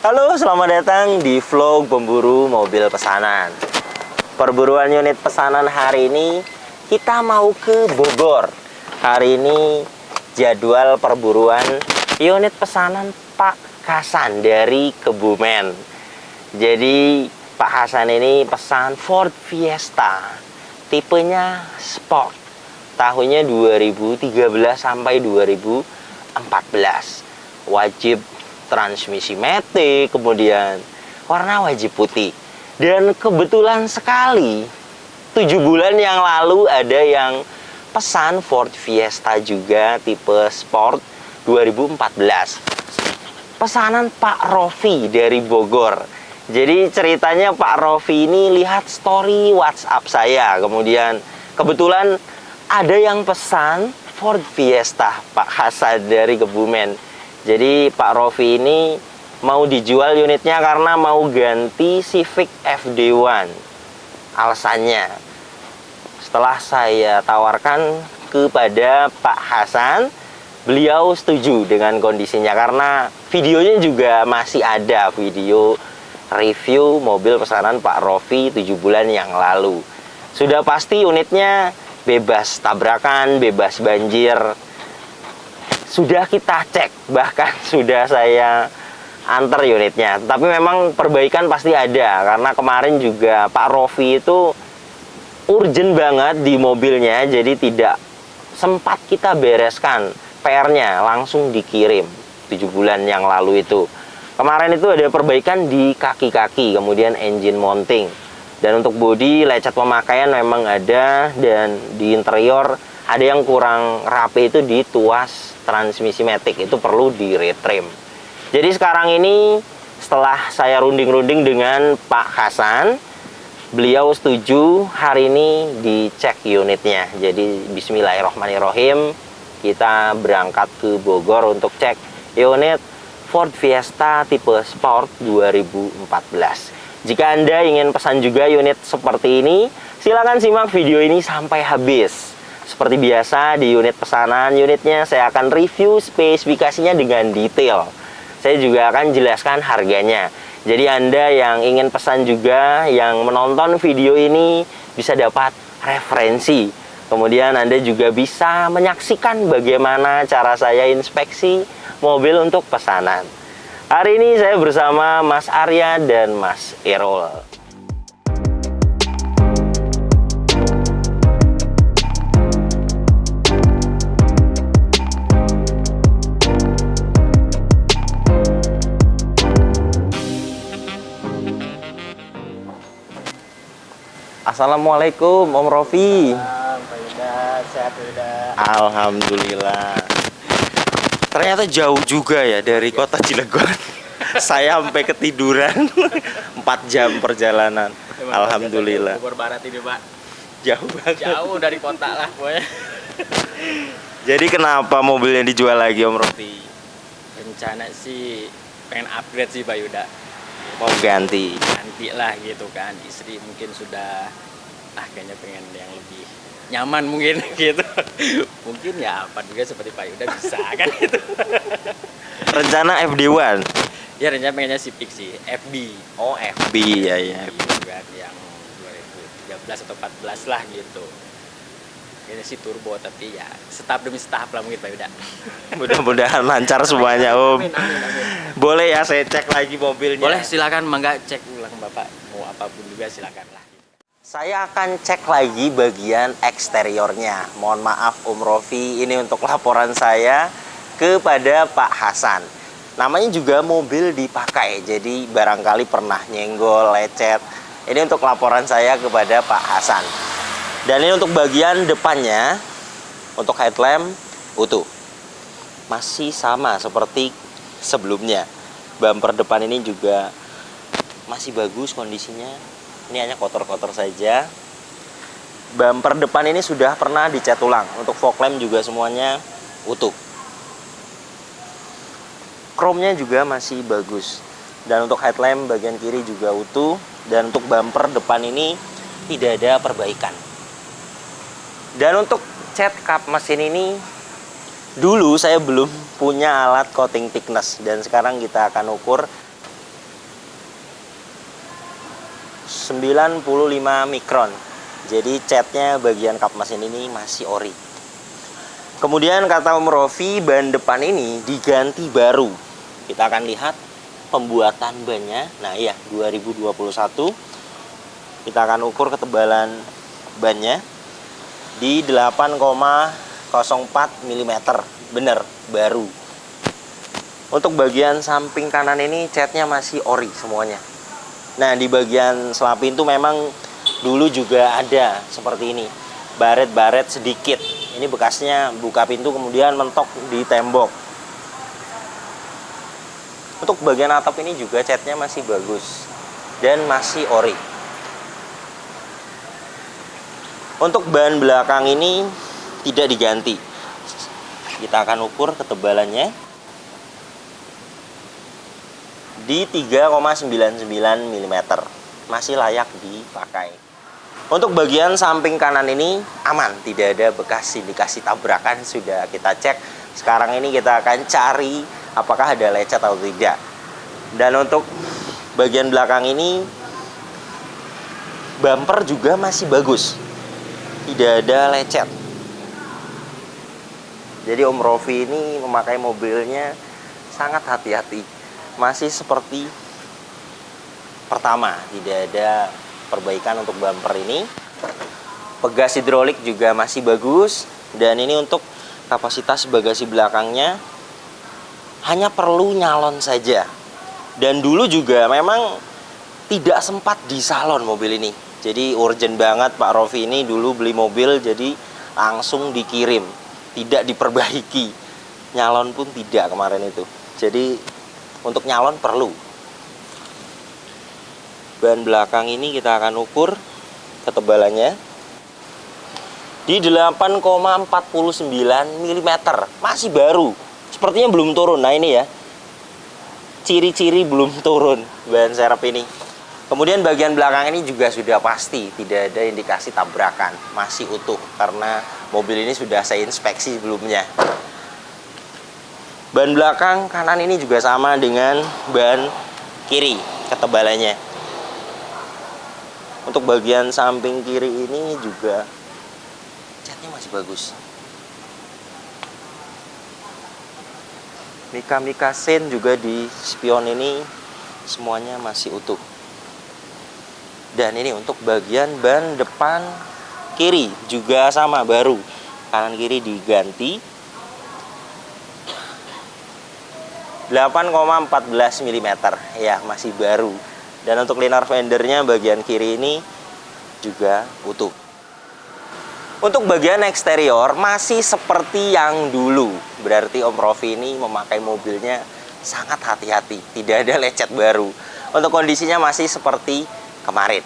Halo, selamat datang di vlog pemburu mobil pesanan. Perburuan unit pesanan hari ini kita mau ke Bogor. Hari ini jadwal perburuan unit pesanan Pak Hasan dari Kebumen. Jadi Pak Hasan ini pesan Ford Fiesta, tipenya Sport, tahunnya 2013 sampai 2014. Wajib transmisi matic, kemudian warna wajib putih. Dan kebetulan sekali 7 bulan yang lalu ada yang pesan Ford Fiesta juga tipe Sport 2014. Pesanan Pak Rofi dari Bogor. Jadi ceritanya Pak Rofi ini lihat story WhatsApp saya, kemudian kebetulan ada yang pesan Ford Fiesta Pak Hasan dari Kebumen. Jadi Pak Rofi ini mau dijual unitnya karena mau ganti Civic FD1. Alasannya, setelah saya tawarkan kepada Pak Hasan, beliau setuju dengan kondisinya karena videonya juga masih ada, video review mobil pesanan Pak Rofi 7 bulan yang lalu. Sudah pasti unitnya bebas tabrakan, bebas banjir. Sudah kita cek, bahkan sudah saya antar unitnya. Tapi memang perbaikan pasti ada, karena kemarin juga Pak Rofi itu urgent banget di mobilnya, jadi tidak sempat kita bereskan PR-nya, langsung dikirim 7 bulan yang lalu itu. Kemarin itu ada perbaikan di kaki-kaki, kemudian engine mounting. Dan untuk bodi, lecet pemakaian memang ada, dan di interior ada yang kurang rapi itu di tuas transmisi matic, itu perlu di retrim. Jadi sekarang ini setelah saya runding-runding dengan Pak Hasan, beliau setuju hari ini dicek unitnya. Jadi bismillahirrohmanirrohim, kita berangkat ke Bogor untuk cek unit Ford Fiesta tipe Sport 2014. Jika Anda ingin pesan juga unit seperti ini, silakan simak video ini sampai habis. Seperti biasa di unit pesanan, unitnya saya akan review spesifikasinya dengan detail. Saya juga akan jelaskan harganya. Jadi Anda yang ingin pesan juga, yang menonton video ini bisa dapat referensi. Kemudian Anda juga bisa menyaksikan bagaimana cara saya inspeksi mobil untuk pesanan. Hari ini saya bersama Mas Arya dan Mas Irul. Assalamualaikum Om Rofi. Pak Yuda, sehat Yuda. Alhamdulillah. Ternyata jauh juga ya dari kota Cilegon. Saya sampai ketiduran 4 jam perjalanan. Alhamdulillah. Bogor Barat ini Pak. Jauh banget. Jauh dari kota lah pokoknya. Jadi kenapa mobilnya dijual lagi Om Rofi? Rencana sih pengen upgrade sih Pak Yuda. Mau ganti. Ganti lah gitu kan. Istri mungkin sudah kayaknya pengen yang lebih nyaman mungkin gitu. Mungkin ya apa juga seperti Pak Yuda bisa kan gitu. Rencana FD1. Ya rencana pengennya Civic sih, FB. Oh FB ya ya. Gitu kan yang 2013 atau 14 lah gitu. Kayaknya sih turbo tapi ya setahap demi setahap lah mungkin Pak Yuda. Mudah-mudahan lancar semuanya Om. Amin, amin, amin. Boleh ya saya cek lagi mobilnya? Boleh silakan, mangga cek ulang Bapak. Mau apapun juga silakan lah. Saya akan cek lagi bagian eksteriornya. Mohon maaf Om Rofi, ini untuk laporan saya kepada Pak Hasan. Namanya juga mobil dipakai, jadi barangkali pernah nyenggol, lecet. Ini untuk laporan saya kepada Pak Hasan. Dan ini untuk bagian depannya, untuk headlamp utuh. Masih sama seperti sebelumnya. Bumper depan ini juga masih bagus kondisinya. Ini hanya kotor-kotor saja. Bumper depan ini sudah pernah dicat ulang. Untuk fog lamp juga semuanya utuh. Chrome-nya juga masih bagus. Dan untuk headlamp bagian kiri juga utuh. Dan untuk bumper depan ini tidak ada perbaikan. Dan untuk cat kap mesin ini, dulu saya belum punya alat coating thickness. Dan sekarang kita akan ukur 95 mikron. Jadi catnya bagian kap mesin ini masih ori. Kemudian kata Om Rofi, ban depan ini diganti baru. Kita akan lihat pembuatan bannya. Nah iya, 2021. Kita akan ukur ketebalan bannya di 8,04 mm. Bener, baru. Untuk bagian samping kanan ini catnya masih ori semuanya. Nah di bagian selap pintu memang dulu juga ada seperti ini, baret-baret sedikit. Ini bekasnya buka pintu kemudian mentok di tembok. Untuk bagian atap ini juga catnya masih bagus dan masih ori. Untuk ban belakang ini tidak diganti. Kita akan ukur ketebalannya di 3,99 mm. Masih layak dipakai. Untuk bagian samping kanan ini aman, tidak ada bekas indikasi tabrakan, sudah kita cek. Sekarang ini kita akan cari apakah ada lecet atau tidak. Dan untuk bagian belakang ini bumper juga masih bagus, tidak ada lecet. Jadi Om Rofi ini memakai mobilnya sangat hati-hati, masih seperti pertama, tidak ada perbaikan untuk bumper ini. Pegas hidrolik juga masih bagus. Dan ini untuk kapasitas bagasi belakangnya hanya perlu nyalon saja. Dan dulu juga memang tidak sempat di salon mobil ini. Jadi urgent banget Pak Rofi ini dulu beli mobil, jadi langsung dikirim, tidak diperbaiki. Nyalon pun tidak kemarin itu. Jadi untuk nyalon perlu. Ban belakang ini kita akan ukur ketebalannya di 8,49 mm. Masih baru, sepertinya belum turun. Nah ini ya, ciri-ciri belum turun ban serep ini. Kemudian bagian belakang ini juga sudah pasti tidak ada indikasi tabrakan, masih utuh karena mobil ini sudah saya inspeksi sebelumnya. Ban belakang kanan ini juga sama dengan ban kiri ketebalannya. Untuk bagian samping kiri ini juga catnya masih bagus. Mika-mika sen juga di spion ini semuanya masih utuh. Dan ini untuk bagian ban depan kiri juga sama, baru. Kanan kiri diganti. 8,14 mm. Ya, masih baru. Dan untuk liner fendernya bagian kiri ini juga utuh. Untuk bagian eksterior masih seperti yang dulu. Berarti Om Rofi ini memakai mobilnya sangat hati-hati, tidak ada lecet baru. Untuk kondisinya masih seperti kemarin.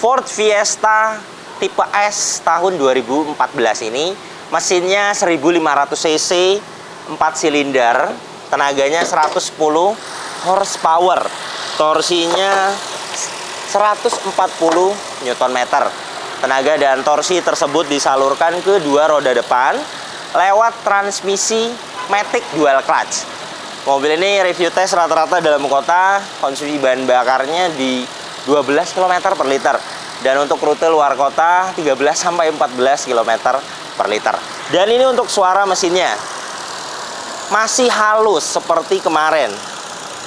Ford Fiesta tipe S tahun 2014 ini mesinnya 1500 cc, 4 silinder, tenaganya 110 horsepower, torsinya 140 Nm. Tenaga dan torsi tersebut disalurkan ke dua roda depan lewat transmisi matic dual clutch. Mobil ini review tes rata-rata dalam kota, konsumsi bahan bakarnya di 12 km per liter. Dan untuk rute luar kota 13-14 km per liter. Dan ini untuk suara mesinnya masih halus seperti kemarin,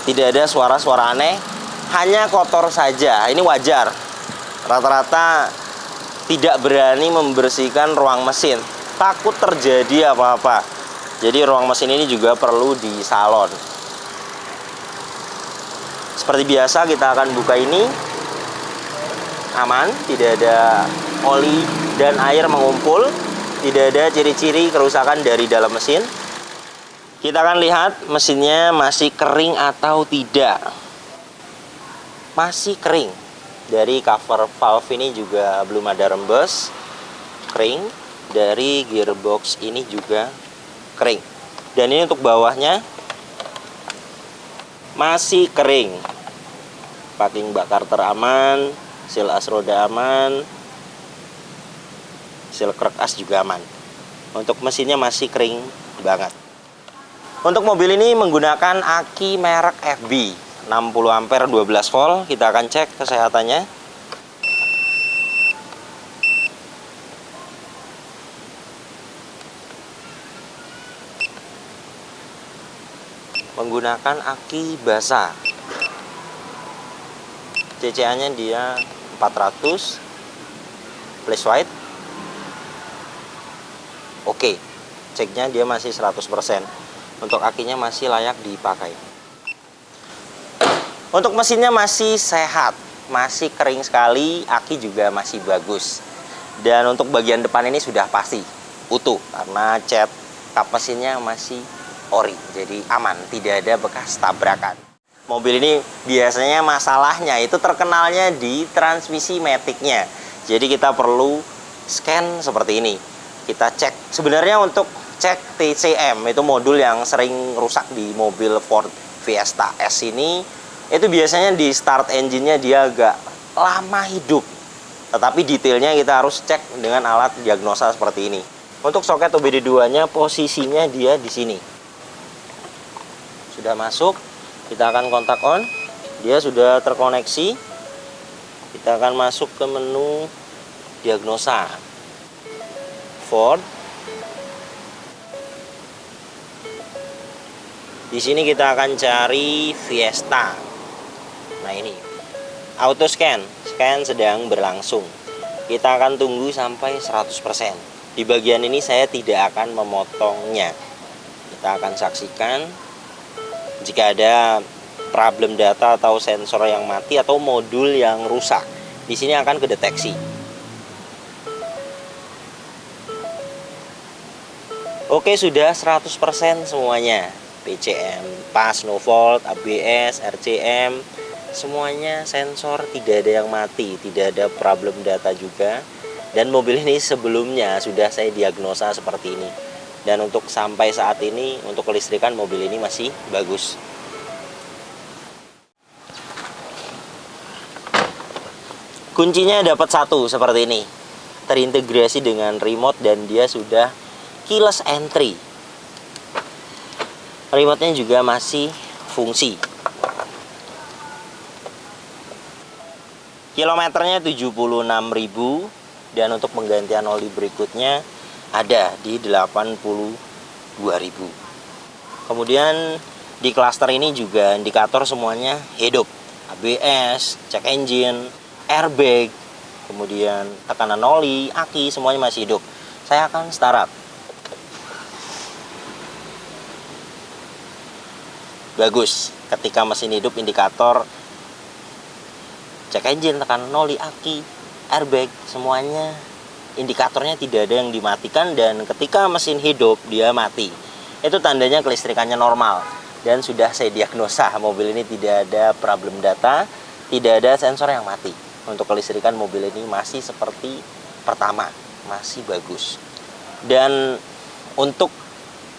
tidak ada suara-suara aneh, hanya kotor saja. Ini wajar, rata-rata tidak berani membersihkan ruang mesin, takut terjadi apa-apa. Jadi ruang mesin ini juga perlu disalon. Seperti biasa kita akan buka ini, aman, tidak ada oli dan air mengumpul. Tidak ada ciri-ciri kerusakan dari dalam mesin. Kita akan lihat mesinnya masih kering atau tidak. Masih kering. Dari cover valve ini juga belum ada rembes. Kering. Dari gearbox ini juga kering. Dan ini untuk bawahnya masih kering. Packing bak karter aman, seal as roda aman, seal krek as juga aman. Untuk mesinnya masih kering banget. Untuk mobil ini menggunakan aki merek FB 60 ampere 12 volt. Kita akan cek kesehatannya. Menggunakan aki basah. CCA-nya dia 400 flash white. Oke, ceknya dia masih 100%. Untuk akinya masih layak dipakai. Untuk mesinnya masih sehat, masih kering sekali, aki juga masih bagus. Dan untuk bagian depan ini sudah pasti utuh karena cat kap mesinnya masih ori, jadi aman, tidak ada bekas tabrakan. Mobil ini biasanya masalahnya itu terkenalnya di transmisi matic-nya. Jadi kita perlu scan seperti ini. Kita cek. Sebenarnya untuk cek TCM, itu modul yang sering rusak di mobil Ford Fiesta S ini, itu biasanya di start engine-nya dia agak lama hidup. Tetapi detailnya kita harus cek dengan alat diagnosa seperti ini. Untuk soket OBD2-nya posisinya dia di sini. Sudah masuk, kita akan kontak on. Dia sudah terkoneksi. Kita akan masuk ke menu diagnosa Ford. Di sini kita akan cari Fiesta. Nah ini, auto scan sedang berlangsung. Kita akan tunggu sampai 100%. Di bagian ini saya tidak akan memotongnya. Kita akan saksikan jika ada problem data atau sensor yang mati atau modul yang rusak. Di sini akan kedeteksi. Oke, sudah 100% semuanya. PCM pas, no fault, ABS, RCM, semuanya sensor, tidak ada yang mati, tidak ada problem data juga. Dan mobil ini sebelumnya sudah saya diagnosa seperti ini. Dan untuk sampai saat ini, untuk kelistrikan mobil ini masih bagus. Kuncinya dapat satu seperti ini, terintegrasi dengan remote dan dia sudah keyless entry. Remote-nya juga masih fungsi. Kilometernya 76.000 dan untuk penggantian oli berikutnya ada di 82.000. Kemudian di klaster ini juga indikator semuanya hidup. ABS, check engine, airbag, kemudian tekanan oli, aki, semuanya masih hidup. Saya akan start. Bagus, ketika mesin hidup indikator cek engine, tekanan oli, aki, airbag, semuanya indikatornya tidak ada yang dimatikan. Dan ketika mesin hidup dia mati, itu tandanya kelistrikannya normal. Dan sudah saya diagnosa mobil ini tidak ada problem data, tidak ada sensor yang mati. Untuk kelistrikan mobil ini masih seperti pertama, masih bagus. Dan untuk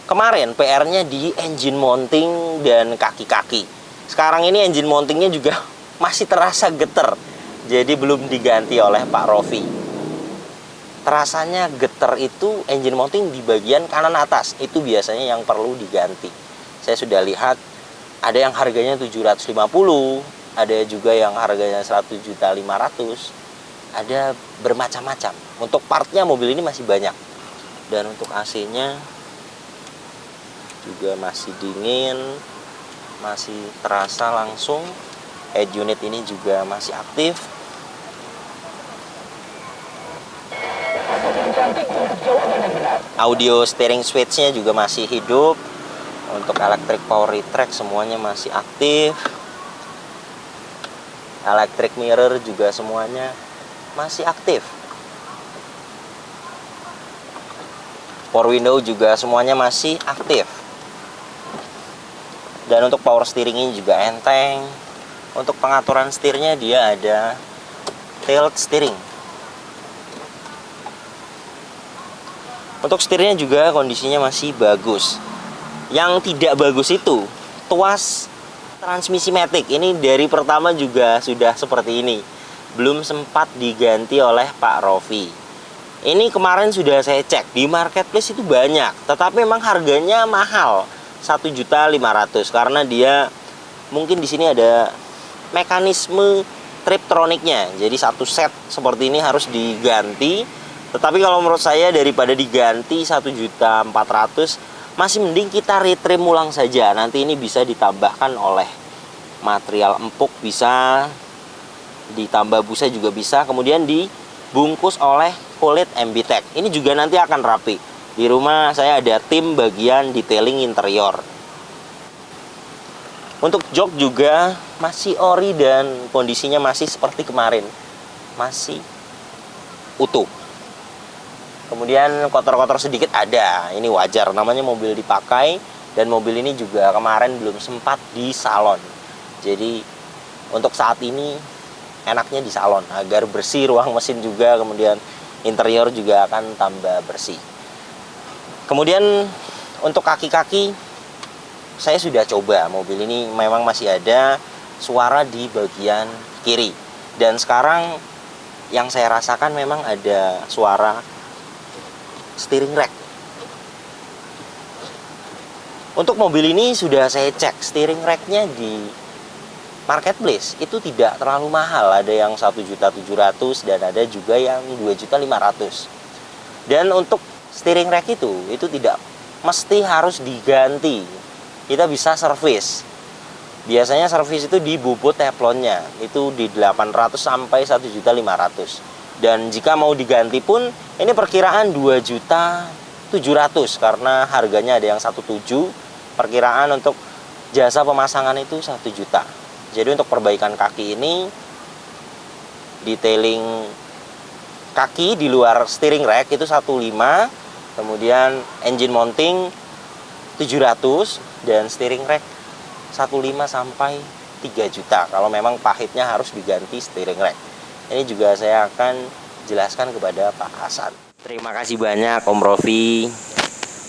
kemarin PR-nya di engine mounting dan kaki-kaki. Sekarang ini engine mountingnya juga masih terasa geter. Jadi belum diganti oleh Pak Rofi. Terasanya geter itu engine mounting di bagian kanan atas. Itu biasanya yang perlu diganti. Saya sudah lihat ada yang harganya 750, ada juga yang harganya 100.500.000. Ada bermacam-macam. Untuk partnya mobil ini masih banyak. Dan untuk AC-nya juga masih dingin, masih terasa langsung. Head unit ini juga masih aktif. Audio steering switch-nya juga masih hidup. Untuk electric power retract semuanya masih aktif. Electric mirror juga semuanya masih aktif. Power window juga semuanya masih aktif. Dan untuk power steering ini juga enteng. Untuk pengaturan setirnya dia ada tilt steering. Untuk setirnya juga kondisinya masih bagus. Yang tidak bagus itu tuas transmisi matic. Ini dari pertama juga sudah seperti ini. Belum sempat diganti oleh Pak Rofi. Ini kemarin sudah saya cek di marketplace itu banyak, tetapi memang harganya mahal. 1.500.000 karena dia mungkin di sini ada mekanisme triptroniknya. Jadi satu set seperti ini harus diganti. Tetapi kalau menurut saya daripada diganti 1.400.000 masih mending kita retrim ulang saja. Nanti ini bisa ditambahkan oleh material empuk, bisa ditambah busa juga bisa, kemudian dibungkus oleh kulit MBTech. Ini juga nanti akan rapi. Di rumah saya ada tim bagian detailing interior. Untuk jok juga masih ori dan kondisinya masih seperti kemarin, masih utuh. Kemudian kotor-kotor sedikit ada, ini wajar, namanya mobil dipakai. Dan mobil ini juga kemarin belum sempat di salon. Jadi untuk saat ini enaknya di salon agar bersih ruang mesin juga, kemudian interior juga akan tambah bersih. Kemudian untuk kaki-kaki saya sudah coba, mobil ini memang masih ada suara di bagian kiri. Dan sekarang yang saya rasakan memang ada suara steering rack. Untuk mobil ini sudah saya cek, steering racknya di marketplace itu tidak terlalu mahal. Ada yang 1.700.000 dan ada juga yang 2.500.000. Dan untuk steering rack itu tidak mesti harus diganti. Kita bisa servis. Biasanya servis itu di bubut teflonnya itu di 800 sampai 1.500.000. Dan jika mau diganti pun ini perkiraan 2.700.000 karena harganya ada yang 1.700.000. Perkiraan untuk jasa pemasangan itu 1 juta. Jadi untuk perbaikan kaki ini, detailing kaki di luar steering rack itu 1.500.000, kemudian engine mounting 700 dan steering rack 1.500.000 sampai 3 juta kalau memang pahitnya harus diganti steering rack. Ini juga saya akan jelaskan kepada Pak Hasan. Terima kasih banyak Om Rofi.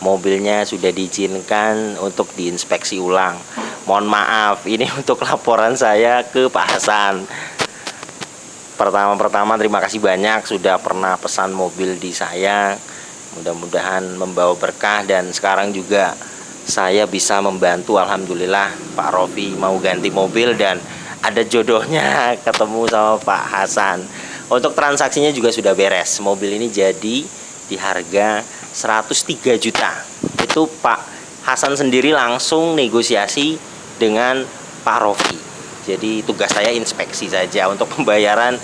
Mobilnya sudah diizinkan untuk diinspeksi ulang. Mohon maaf, ini untuk laporan saya ke Pak Hasan. Pertama-tama terima kasih banyak sudah pernah pesan mobil di saya. Mudah-mudahan membawa berkah dan sekarang juga saya bisa membantu. Alhamdulillah Pak Rofi mau ganti mobil dan ada jodohnya ketemu sama Pak Hasan. Untuk transaksinya juga sudah beres. Mobil ini jadi di harga 103 juta. Itu Pak Hasan sendiri langsung negosiasi dengan Pak Rofi. Jadi tugas saya inspeksi saja. Untuk pembayaran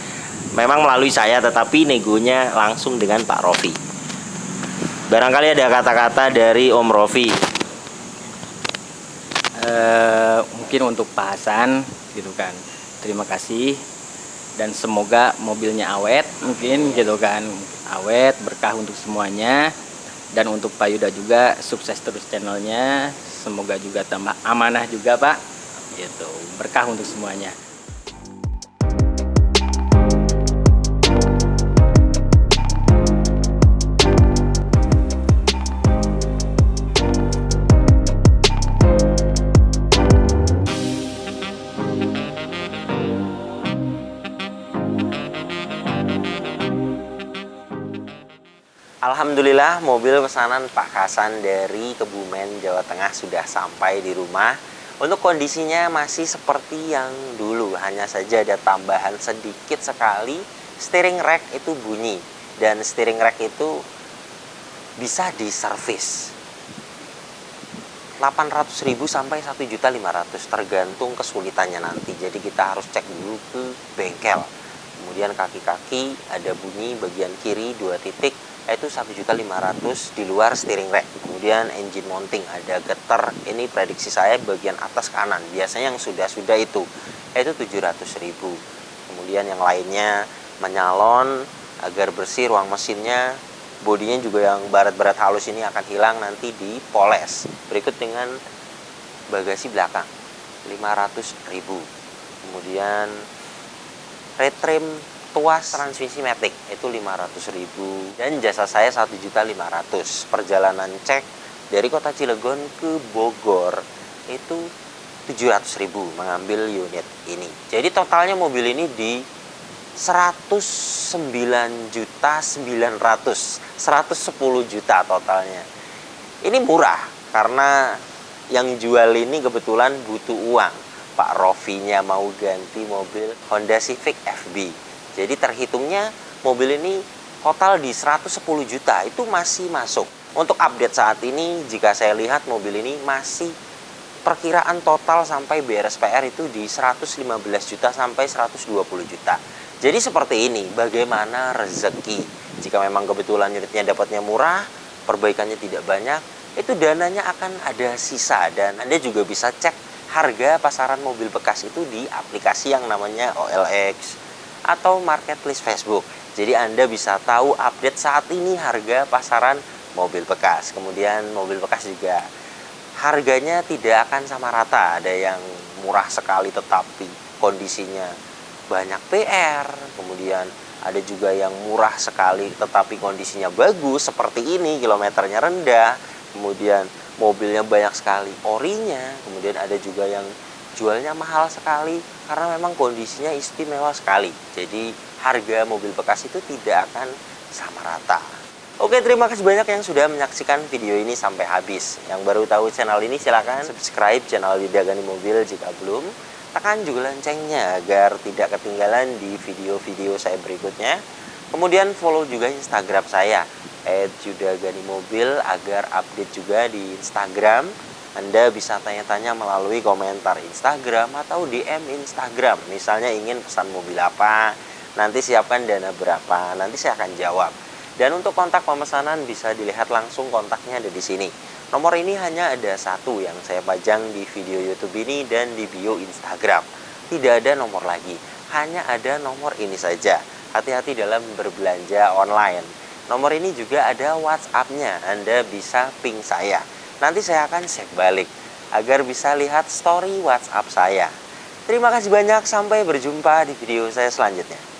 memang melalui saya, tetapi negonya langsung dengan Pak Rofi. Barangkali ada kata-kata dari Om Rofi. Mungkin untuk Pak Hasan gitu kan, terima kasih dan semoga mobilnya awet, mungkin gitu kan, awet, berkah untuk semuanya. Dan untuk Pak Yuda juga sukses terus channelnya, semoga juga tambah amanah juga Pak, gitu, berkah untuk semuanya. Alhamdulillah mobil pesanan Pak Hasan dari Kebumen, Jawa Tengah sudah sampai di rumah. Untuk kondisinya masih seperti yang dulu, hanya saja ada tambahan sedikit sekali. Steering rack itu bunyi dan steering rack itu bisa diservis. 800.000 sampai 1.500.000 tergantung kesulitannya nanti. Jadi kita harus cek dulu ke bengkel. Kemudian kaki-kaki ada bunyi bagian kiri 2 titik, yaitu 1.500.000 di luar steering rack. Kemudian engine mounting ada getar, ini prediksi saya bagian atas kanan. Biasanya yang sudah itu yaitu 700.000. Kemudian yang lainnya menyalon agar bersih ruang mesinnya. Bodinya juga yang barat-barat halus ini akan hilang nanti dipoles. Berikut dengan bagasi belakang 500.000. Kemudian retrim tuas transmisi matic itu 500.000 dan jasa saya 1.500.000. Perjalanan cek dari kota Cilegon ke Bogor itu 700.000 mengambil unit ini. Jadi totalnya mobil ini di 109.900.000, 110 juta totalnya. Ini murah karena Yang jual ini kebetulan butuh uang. Pak Rofinya mau ganti mobil Honda Civic FB. Jadi terhitungnya mobil ini total di 110 juta, itu masih masuk. Untuk update saat ini, jika saya lihat mobil ini masih perkiraan total sampai beres PR itu di 115 juta sampai 120 juta. Jadi seperti ini, bagaimana rezeki. Jika memang kebetulan unitnya dapatnya murah, perbaikannya tidak banyak, itu dananya akan ada sisa. Dan Anda juga bisa cek harga pasaran mobil bekas itu di aplikasi yang namanya OLX atau marketplace Facebook. Jadi Anda bisa tahu update saat ini harga pasaran mobil bekas. Kemudian mobil bekas juga harganya tidak akan sama rata. Ada yang murah sekali tetapi kondisinya banyak PR. Kemudian ada juga yang murah sekali tetapi kondisinya bagus seperti ini, kilometernya rendah. Kemudian mobilnya banyak sekali orinya. Kemudian ada juga yang jualnya mahal sekali karena memang kondisinya istimewa sekali. Jadi harga mobil bekas itu tidak akan sama rata. Oke, terima kasih banyak yang sudah menyaksikan video ini sampai habis. Yang baru tahu channel ini silahkan subscribe channel Widya Gani Mobil jika belum. Tekan juga loncengnya agar tidak ketinggalan di video-video saya berikutnya. Kemudian follow juga Instagram saya @yudaganimobil agar update juga di Instagram. Anda bisa tanya-tanya melalui komentar Instagram atau DM Instagram. Misalnya ingin pesan mobil apa, nanti siapkan dana berapa, nanti saya akan jawab. Dan untuk kontak pemesanan bisa dilihat langsung, kontaknya ada di sini. Nomor ini hanya ada satu yang saya pajang di video YouTube ini dan di bio Instagram. Tidak ada nomor lagi, hanya ada nomor ini saja. Hati-hati dalam berbelanja online. Nomor ini juga ada WhatsApp-nya, Anda bisa ping saya. Nanti saya akan save balik agar bisa lihat story WhatsApp saya. Terima kasih banyak, sampai berjumpa di video saya selanjutnya.